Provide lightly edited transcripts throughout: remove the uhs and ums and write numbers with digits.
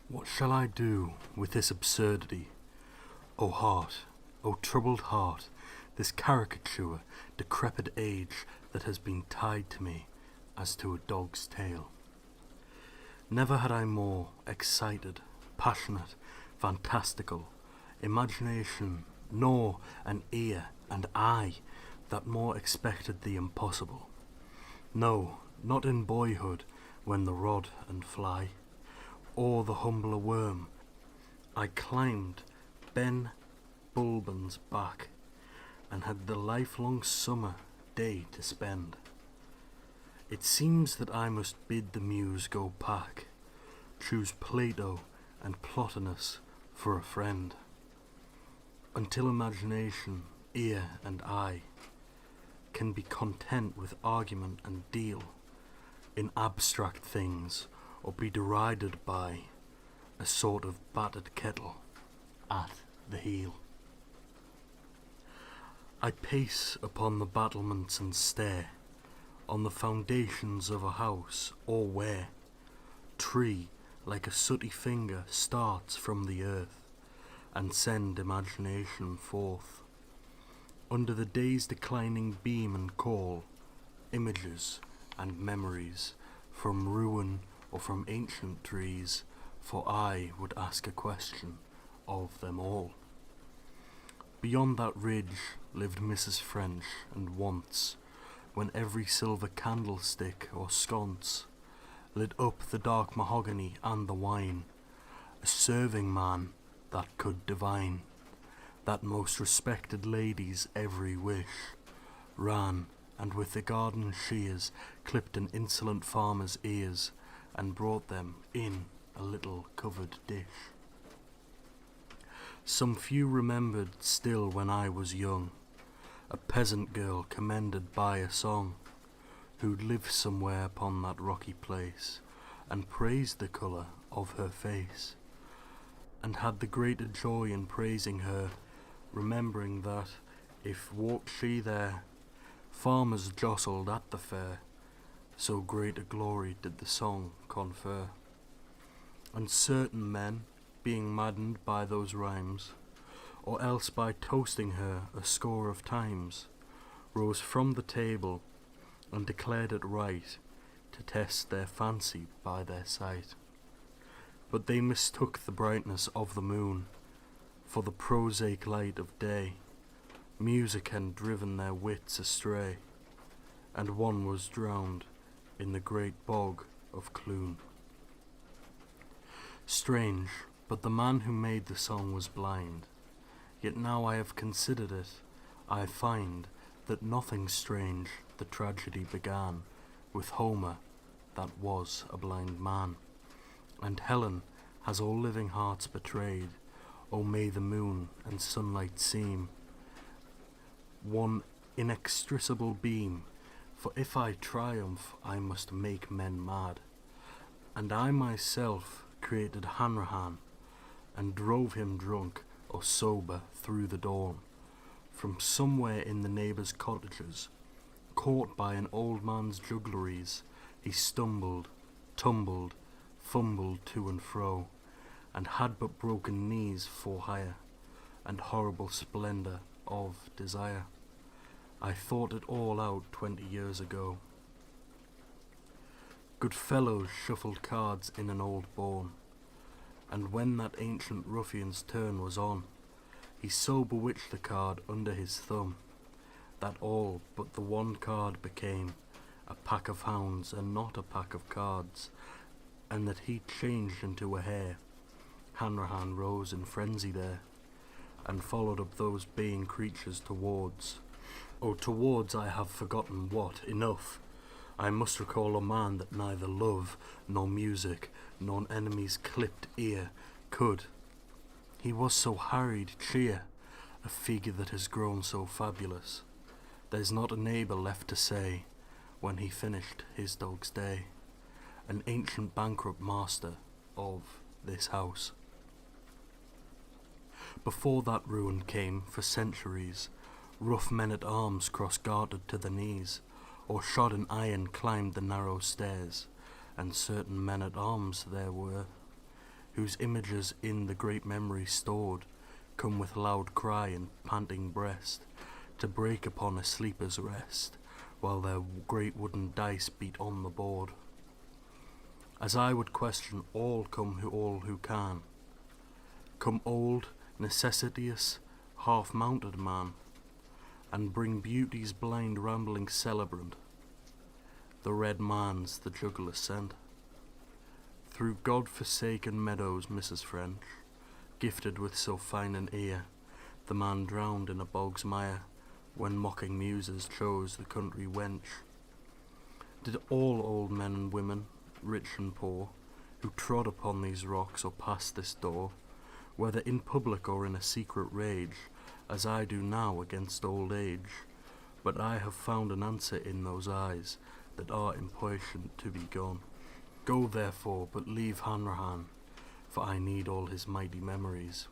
What shall I do with this absurdity? O heart, O troubled heart, this caricature, decrepit age that has been tied to me as to a dog's tail. Never had I more excited, passionate, fantastical imagination, nor an ear and eye that more expected the impossible. No, not in boyhood, when the rod and fly, or the humbler worm, I climbed Ben Bulben's back, and had the lifelong summer day to spend. It seems that I must bid the muse go pack, choose Plato and Plotinus for a friend, until imagination, ear and eye can be content with argument and deal in abstract things, or be derided by a sort of battered kettle at the heel. I pace upon the battlements and stare on the foundations of a house, or where tree like a sooty finger starts from the earth, and send imagination forth under the day's declining beam, and call images and memories from ruin or from ancient trees, for I would ask a question of them all. Beyond that ridge lived Mrs. French, and once, when every silver candlestick or sconce lit up the dark mahogany and the wine, a serving man that could divine that most respected lady's every wish, ran, and with the garden shears clipped an insolent farmer's ears, and brought them in a little covered dish. Some few remembered still when I was young, a peasant girl commended by a song, who'd lived somewhere upon that rocky place, and praised the colour of her face, and had the greater joy in praising her, remembering that, if walked she there, farmers jostled at the fair, so great a glory did the song confer. And certain men, being maddened by those rhymes, or else by toasting her a score of times, rose from the table, and declared it right to test their fancy by their sight. But they mistook the brightness of the moon for the prosaic light of day. Music had driven their wits astray, and one was drowned in the great bog of Clun. Strange, but the man who made the song was blind. Yet now I have considered it, I find that nothing strange the tragedy began with Homer, that was a blind man. And Helen has all living hearts betrayed. O may the moon and sunlight seem one inextricable beam, for if I triumph I must make men mad. And I myself created Hanrahan, and drove him drunk or sober through the dawn, from somewhere in the neighbours' cottages. Caught by an old man's juggleries, he stumbled, tumbled, fumbled to and fro, and had but broken knees for hire, and horrible splendour of desire. I thought it all out 20 years ago. Good fellows shuffled cards in an old bawn, and when that ancient ruffian's turn was on, he so bewitched the card under his thumb, that all but the one card became a pack of hounds and not a pack of cards, and that he changed into a hare. Hanrahan rose in frenzy there, and followed up those baying creatures towards, towards I have forgotten what. Enough, I must recall a man that neither love, nor music, nor an enemy's clipped ear could. He was so harried cheer, a figure that has grown so fabulous, there's not a neighbour left to say, when he finished his dog's day, an ancient bankrupt master of this house. Before that ruin came, for centuries, rough men-at-arms cross-gartered to the knees, or shod in iron climbed the narrow stairs, and certain men-at-arms there were, whose images in the great memory stored come with loud cry and panting breast to break upon a sleeper's rest, while their great wooden dice beat on the board. As I would question all who can, come old, necessitous, half-mounted man, and bring beauty's blind rambling celebrant, the red man's the juggler sent. Through God-forsaken meadows, Mrs. French, gifted with so fine an ear, the man drowned in a bog's mire, when mocking muses chose the country wench. Did all old men and women, rich and poor, who trod upon these rocks or passed this door, whether in public or in a secret rage, as I do now against old age, but I have found an answer in those eyes that are impatient to be gone. Go therefore, but leave Hanrahan, for I need all his mighty memories.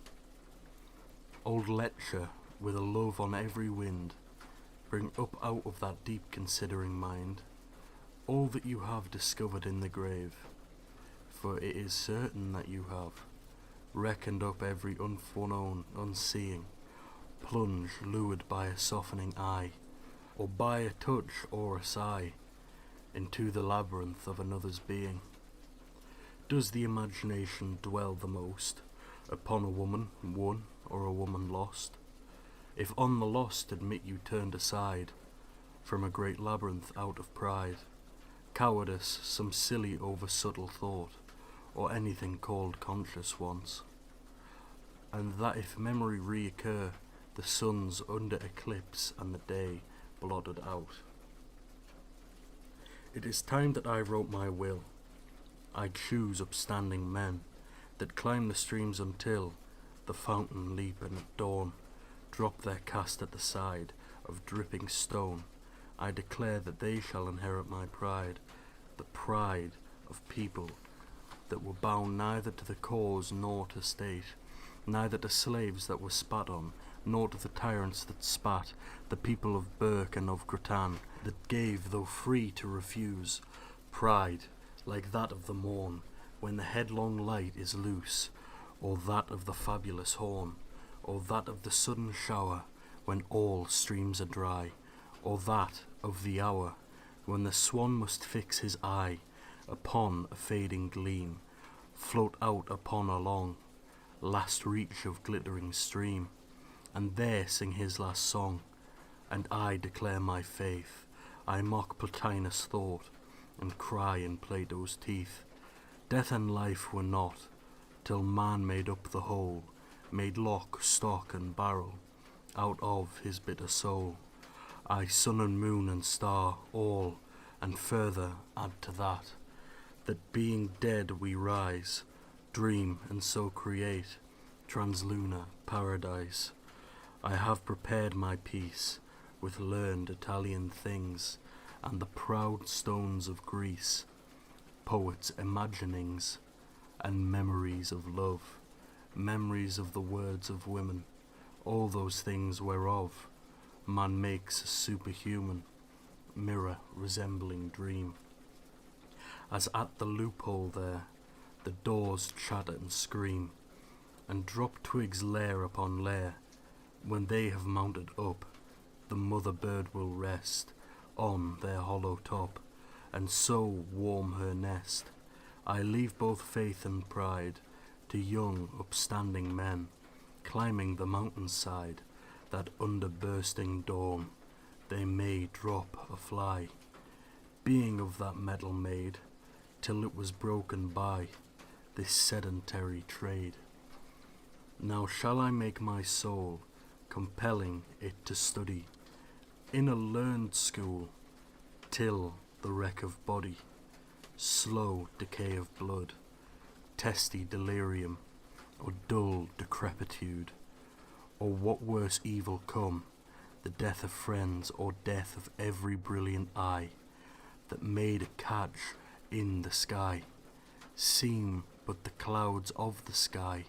Old Letcher, with a love on every wind, bring up out of that deep considering mind all that you have discovered in the grave, for it is certain that you have reckoned up every unforeknown, unseeing plunge lured by a softening eye, or by a touch or a sigh, into the labyrinth of another's being. Does the imagination dwell the most upon a woman won or a woman lost? If on the lost admit you turned aside from a great labyrinth out of pride, cowardice, some silly over subtle thought, or anything called conscious once, and that if memory reoccur, the sun's under eclipse and the day blotted out. It is time that I wrote my will. I choose upstanding men that climb the streams until the fountain leap and at dawn drop their cast at the side of dripping stone. I declare that they shall inherit my pride, the pride of people that were bound neither to the cause nor to state, neither to slaves that were spat on, nor to the tyrants that spat, the people of Burke and of Cretan, that gave though free to refuse, pride like that of the morn, when the headlong light is loose, or that of the fabulous horn, or that of the sudden shower, when all streams are dry, or that of the hour, when the swan must fix his eye upon a fading gleam, float out upon a long last reach of glittering stream, and there sing his last song. And I declare my faith, I mock Plotinus' thought, and cry in Plato's teeth, death and life were not, till man made up the whole, made lock, stock, and barrel out of his bitter soul. I, sun and moon and star, all, and further add to that, that being dead we rise, dream, and so create translunar paradise. I have prepared my peace with learned Italian things, and the proud stones of Greece, poets' imaginings, and memories of love, memories of the words of women, all those things whereof man makes a superhuman mirror resembling dream. As at the loophole there, the doors chatter and scream, and drop twigs layer upon layer. When they have mounted up, the mother bird will rest on their hollow top, and so warm her nest. I leave both faith and pride to young upstanding men, climbing the mountainside, that under bursting dawn they may drop a fly, being of that metal made, till it was broken by this sedentary trade. Now shall I make my soul, compelling it to study in a learned school, till the wreck of body, slow decay of blood, testy delirium, or dull decrepitude, or what worse evil come, the death of friends, or death of every brilliant eye that made a catch in the sky, seem but the clouds of the sky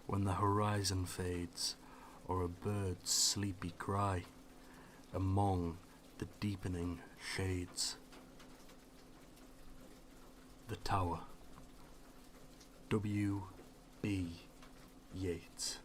when the horizon fades, or a bird's sleepy cry among the deepening shades. The Tower. W. B. Yeats.